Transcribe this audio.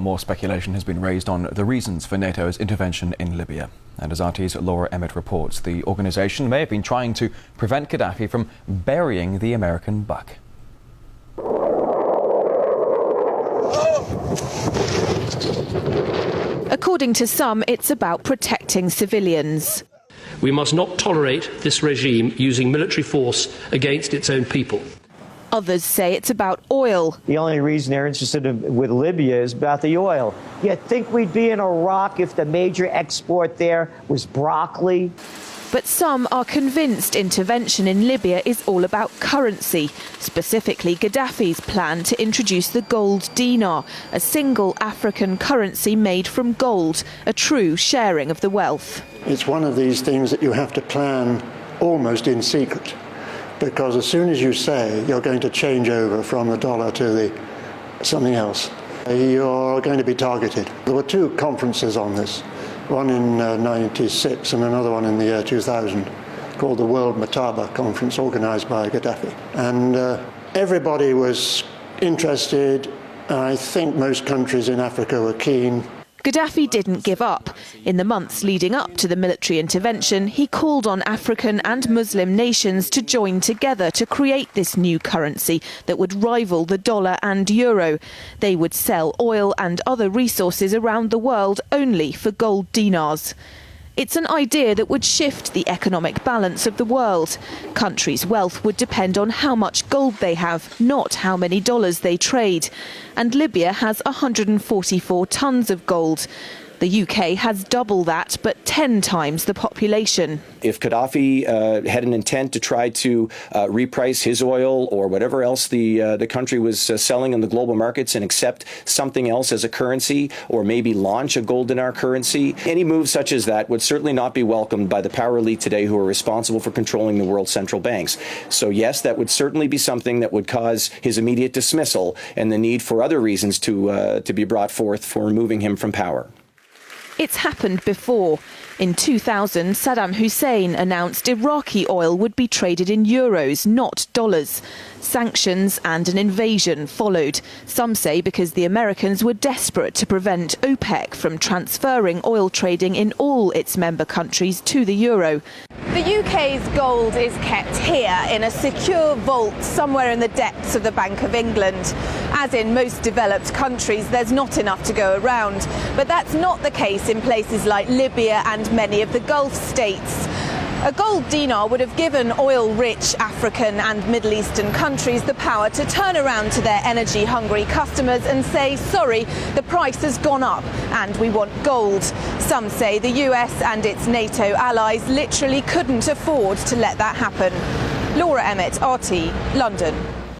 More speculation has been raised on the reasons for NATO's intervention in Libya. And as RT's Laura Emmett reports, the organisation may have been trying to prevent Gaddafi from burying the American buck. According to some, it's about protecting civilians. We must not tolerate this regime using military force against its own people. Others say it's about oil. The only reason they're interested with Libya is about the oil. You'd think we'd be in Iraq if the major export there was broccoli. But some are convinced intervention in Libya is all about currency, specifically Gaddafi's plan to introduce the gold dinar, a single African currency made from gold, a true sharing of the wealth. It's one of these things that you have to plan almost in secret, because as soon as you say you're going to change over from the dollar to something else, you're going to be targeted. There were two conferences on this, one in '96 and another one in the year 2000, called the World Mataba Conference, organised by Gaddafi. And everybody was interested. I think most countries in Africa were keen. Gaddafi didn't give up. In the months leading up to the military intervention, he called on African and Muslim nations to join together to create this new currency that would rival the dollar and euro. They would sell oil and other resources around the world only for gold dinars. It's an idea that would shift the economic balance of the world. Countries' wealth would depend on how much gold they have, not how many dollars they trade. And Libya has 144 tons of gold. The UK has double that, but 10 times the population. If Gaddafi had an intent to try to reprice his oil or whatever else the country was selling in the global markets and accept something else as a currency, or maybe launch a gold dinar currency, any move such as that would certainly not be welcomed by the power elite today who are responsible for controlling the world's central banks. So yes, that would certainly be something that would cause his immediate dismissal and the need for other reasons to be brought forth for removing him from power. It's happened before. In 2000, Saddam Hussein announced Iraqi oil would be traded in euros, not dollars. Sanctions and an invasion followed. Some say because the Americans were desperate to prevent OPEC from transferring oil trading in all its member countries to the euro. The UK's gold is kept here in a secure vault somewhere in the depths of the Bank of England. As in most developed countries, there's not enough to go around. But that's not the case in places like Libya and many of the Gulf states. A gold dinar would have given oil-rich African and Middle Eastern countries the power to turn around to their energy-hungry customers and say, sorry, the price has gone up and we want gold. Some say the US and its NATO allies literally couldn't afford to let that happen. Laura Emmett, RT, London.